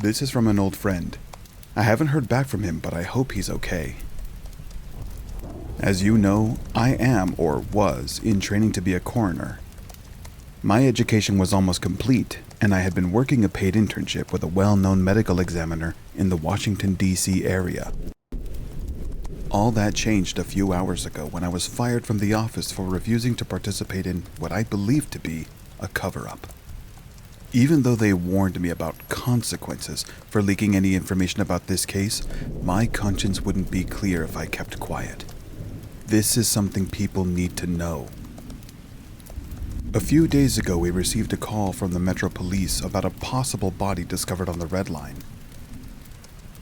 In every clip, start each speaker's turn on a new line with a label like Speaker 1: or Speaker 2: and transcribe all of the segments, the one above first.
Speaker 1: This is from an old friend. I haven't heard back from him, but I hope he's okay. As you know, I am, or was, in training to be a coroner. My education was almost complete, and I had been working a paid internship with a well-known medical examiner in the Washington, D.C. area. All that changed a few hours ago when I was fired from the office for refusing to participate in what I believed to be a cover-up. Even though they warned me about consequences for leaking any information about this case, my conscience wouldn't be clear if I kept quiet. This is something people need to know. A few days ago, we received a call from the Metro Police about a possible body discovered on the Red Line.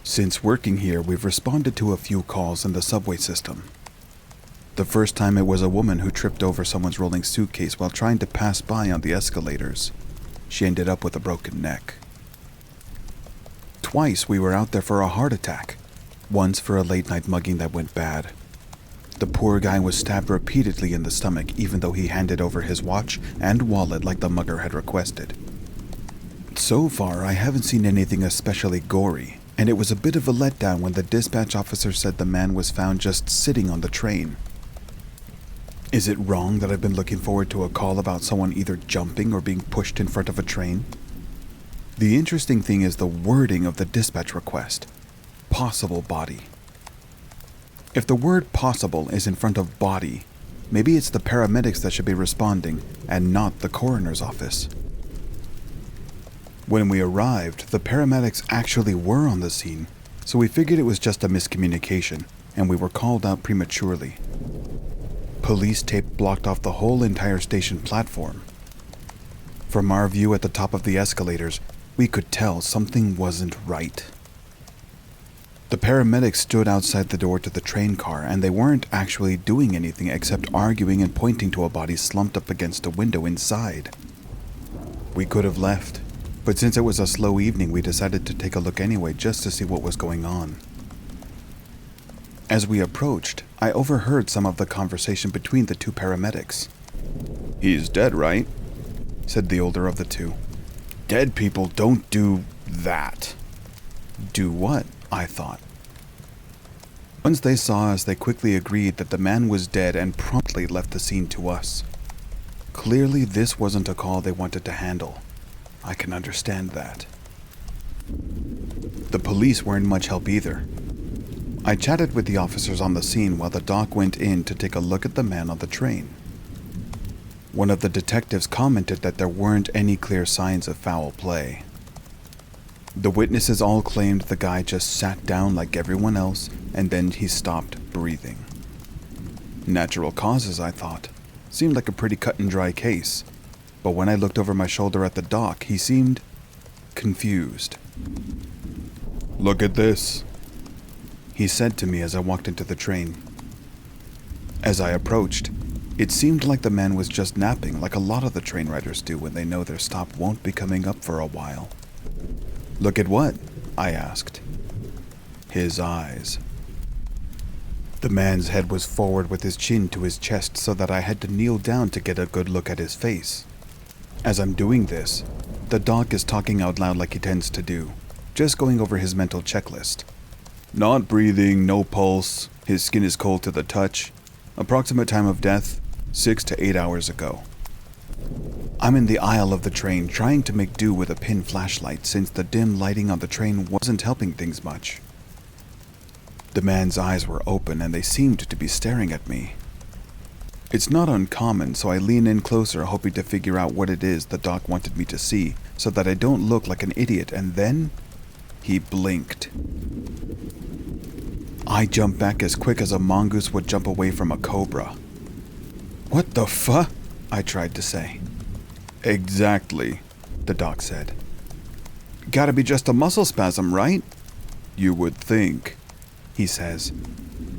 Speaker 1: Since working here, we've responded to a few calls in the subway system. The first time it was a woman who tripped over someone's rolling suitcase while trying to pass by on the escalators. She ended up with a broken neck. Twice we were out there for a heart attack, once for a late-night mugging that went bad. The poor guy was stabbed repeatedly in the stomach even though he handed over his watch and wallet like the mugger had requested. So far, I haven't seen anything especially gory, and it was a bit of a letdown when the dispatch officer said the man was found just sitting on the train. Is it wrong that I've been looking forward to a call about someone either jumping or being pushed in front of a train? The interesting thing is the wording of the dispatch request. Possible body. If the word possible is in front of body, maybe it's the paramedics that should be responding and not the coroner's office. When we arrived, the paramedics actually were on the scene, so we figured it was just a miscommunication, and we were called out prematurely. Police tape blocked off the whole entire station platform. From our view at the top of the escalators, we could tell something wasn't right. The paramedics stood outside the door to the train car, and they weren't actually doing anything except arguing and pointing to a body slumped up against a window inside. We could have left, but since it was a slow evening, we decided to take a look anyway just to see what was going on. As we approached, I overheard some of the conversation between the two paramedics. "He's dead, right?" said the older of the two. "Dead people don't do that." Do what? I thought. Once they saw us, they quickly agreed that the man was dead and promptly left the scene to us. Clearly, this wasn't a call they wanted to handle. I can understand that. The police weren't much help either. I chatted with the officers on the scene while the doc went in to take a look at the man on the train. One of the detectives commented that there weren't any clear signs of foul play. The witnesses all claimed the guy just sat down like everyone else, and then he stopped breathing. Natural causes, I thought. Seemed like a pretty cut and dry case. But when I looked over my shoulder at the doc, he seemed confused. "Look at this," he said to me as I walked into the train. As I approached, it seemed like the man was just napping like a lot of the train riders do when they know their stop won't be coming up for a while. "Look at what?" I asked. His eyes. The man's head was forward with his chin to his chest so that I had to kneel down to get a good look at his face. As I'm doing this, the doc is talking out loud like he tends to do, just going over his mental checklist. Not breathing, no pulse, his skin is cold to the touch, approximate time of death, 6 to 8 hours ago. I'm in the aisle of the train trying to make do with a pin flashlight since the dim lighting on the train wasn't helping things much. The man's eyes were open and they seemed to be staring at me. It's not uncommon, so I lean in closer hoping to figure out what it is the doc wanted me to see so that I don't look like an idiot, and then he blinked. I jumped back as quick as a mongoose would jump away from a cobra. "What the fuck?" I tried to say. "Exactly," the doc said. "Gotta be just a muscle spasm, right?" "You would think," he says.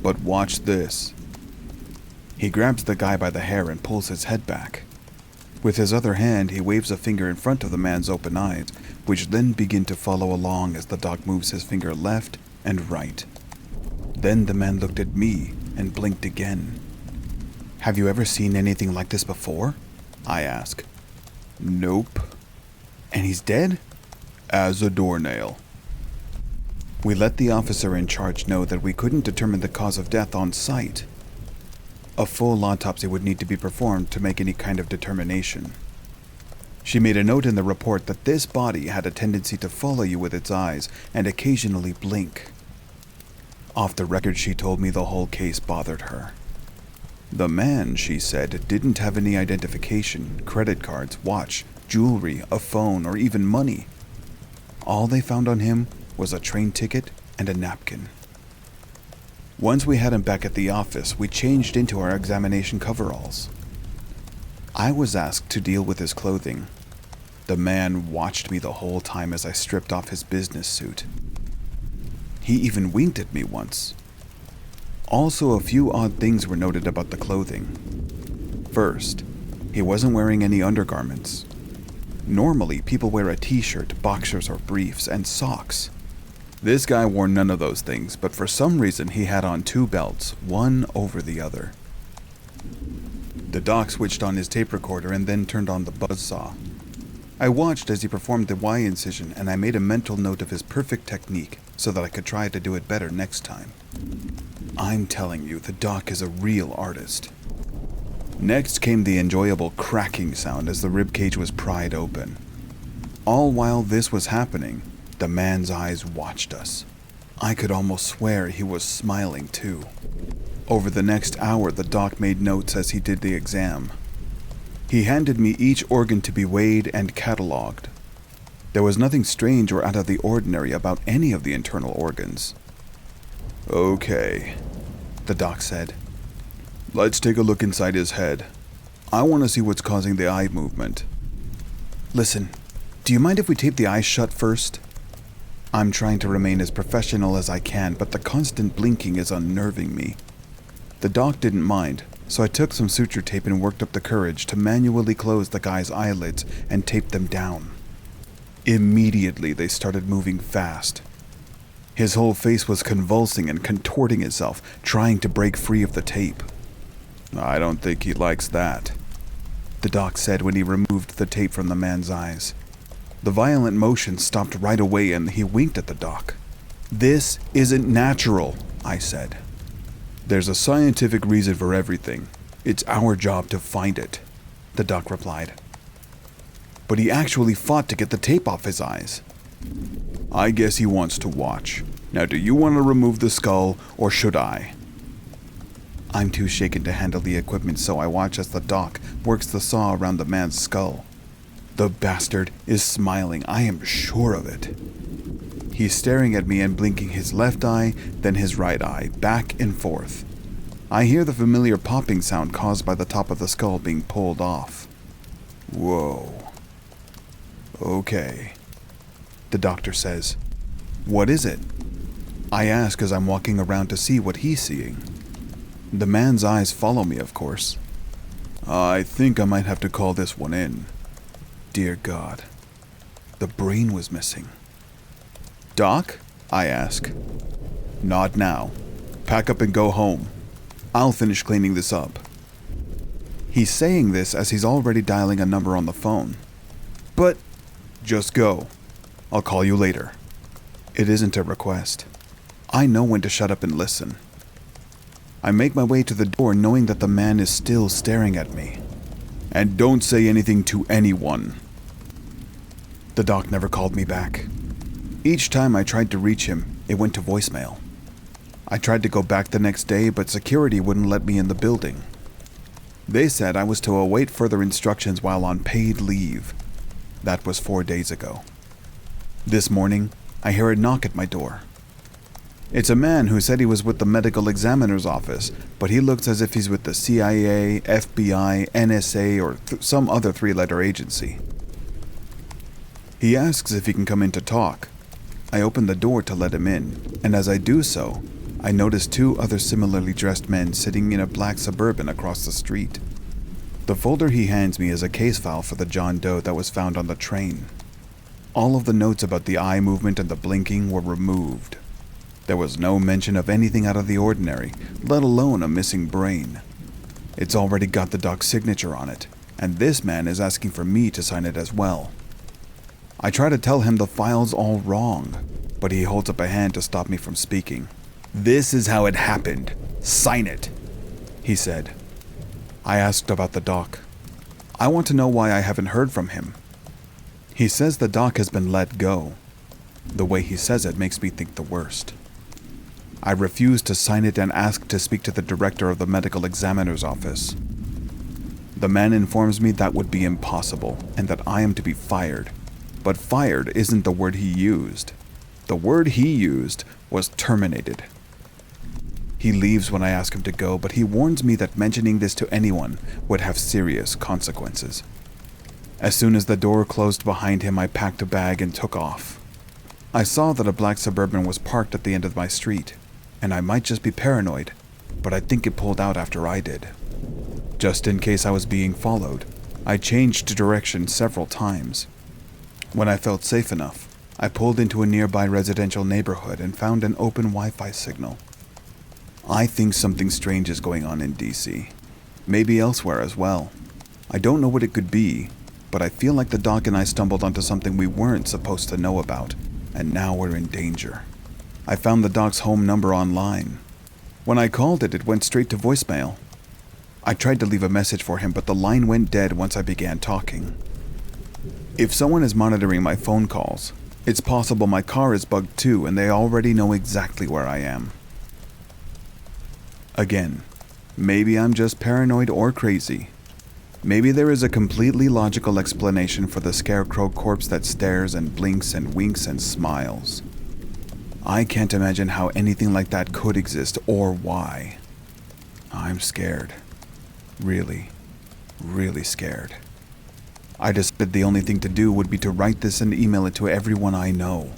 Speaker 1: "But watch this." He grabs the guy by the hair and pulls his head back. With his other hand, he waves a finger in front of the man's open eyes, which then begin to follow along as the doc moves his finger left and right. Then the man looked at me and blinked again. "Have you ever seen anything like this before?" I ask. "Nope." "And he's dead?" "As a doornail," We let the officer in charge know that we couldn't determine the cause of death on site. A full autopsy would need to be performed to make any kind of determination. She made a note in the report that this body had a tendency to follow you with its eyes and occasionally blink. Off the record, she told me the whole case bothered her. The man, she said, didn't have any identification, credit cards, watch, jewelry, a phone, or even money. All they found on him was a train ticket and a napkin. Once we had him back at the office, we changed into our examination coveralls. I was asked to deal with his clothing. The man watched me the whole time as I stripped off his business suit. He even winked at me once. Also, a few odd things were noted about the clothing. First, he wasn't wearing any undergarments. Normally, people wear a t-shirt, boxers or briefs, and socks. This guy wore none of those things, but for some reason he had on 2 belts, one over the other. The doc switched on his tape recorder and then turned on the buzzsaw. I watched as he performed the Y incision, and I made a mental note of his perfect technique so that I could try to do it better next time. I'm telling you, the doc is a real artist. Next came the enjoyable cracking sound as the ribcage was pried open. All while this was happening, the man's eyes watched us. I could almost swear he was smiling too. Over the next hour, the doc made notes as he did the exam. He handed me each organ to be weighed and catalogued. There was nothing strange or out of the ordinary about any of the internal organs. Okay, the doc said. Let's take a look inside his head. I want to see what's causing the eye movement. Listen, do you mind if we tape the eyes shut first? I'm trying to remain as professional as I can, but the constant blinking is unnerving me. The doc didn't mind, so I took some suture tape and worked up the courage to manually close the guy's eyelids and tape them down. Immediately, they started moving fast. His whole face was convulsing and contorting itself, trying to break free of the tape. I don't think he likes that, the doc said when he removed the tape from the man's eyes. The violent motion stopped right away and he winked at the doc. This isn't natural, I said. There's a scientific reason for everything. It's our job to find it, the doc replied. But he actually fought to get the tape off his eyes. I guess he wants to watch. Now, do you want to remove the skull, or should I? I'm too shaken to handle the equipment, so I watch as the doc works the saw around the man's skull. The bastard is smiling, I am sure of it. He's staring at me and blinking his left eye, then his right eye, back and forth. I hear the familiar popping sound caused by the top of the skull being pulled off. Whoa. Okay. The doctor says, "What is it?" I ask as I'm walking around to see what he's seeing. The man's eyes follow me, of course. I think I might have to call this one in. Dear God. The brain was missing. Doc? I ask. Not now. Pack up and go home. I'll finish cleaning this up. He's saying this as he's already dialing a number on the phone. But, just go. I'll call you later. It isn't a request. I know when to shut up and listen. I make my way to the door knowing that the man is still staring at me. And don't say anything to anyone. The doc never called me back. Each time I tried to reach him, it went to voicemail. I tried to go back the next day, but security wouldn't let me in the building. They said I was to await further instructions while on paid leave. That was 4 days ago. This morning, I hear a knock at my door. It's a man who said he was with the medical examiner's office, but he looks as if he's with the CIA, FBI, NSA, or some other 3-letter agency. He asks if he can come in to talk. I open the door to let him in, and as I do so, I notice 2 other similarly dressed men sitting in a black Suburban across the street. The folder he hands me is a case file for the John Doe that was found on the train. All of the notes about the eye movement and the blinking were removed. There was no mention of anything out of the ordinary, let alone a missing brain. It's already got the doc's signature on it, and this man is asking for me to sign it as well. I try to tell him the file's all wrong, but he holds up a hand to stop me from speaking. "This is how it happened. Sign it," he said. I asked about the doc. I want to know why I haven't heard from him. He says the doc has been let go. The way he says it makes me think the worst. I refuse to sign it and ask to speak to the director of the medical examiner's office. The man informs me that would be impossible and that I am to be fired. But fired isn't the word he used. The word he used was terminated. He leaves when I ask him to go, but he warns me that mentioning this to anyone would have serious consequences. As soon as the door closed behind him, I packed a bag and took off. I saw that a black Suburban was parked at the end of my street, and I might just be paranoid, but I think it pulled out after I did. Just in case I was being followed, I changed direction several times. When I felt safe enough, I pulled into a nearby residential neighborhood and found an open Wi-Fi signal. I think something strange is going on in DC. Maybe elsewhere as well. I don't know what it could be, but I feel like the doc and I stumbled onto something we weren't supposed to know about, and now we're in danger. I found the doc's home number online. When I called it, it went straight to voicemail. I tried to leave a message for him, but the line went dead once I began talking. If someone is monitoring my phone calls, it's possible my car is bugged too, and they already know exactly where I am. Again, maybe I'm just paranoid or crazy. Maybe there is a completely logical explanation for the Scarecrow Corpse that stares and blinks and winks and smiles. I can't imagine how anything like that could exist or why. I'm scared. Really, really scared. I decided the only thing to do would be to write this and email it to everyone I know.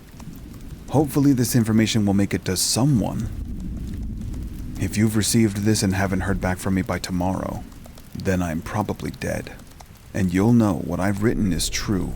Speaker 1: Hopefully this information will make it to someone. If you've received this and haven't heard back from me by tomorrow, then I'm probably dead, and you'll know what I've written is true.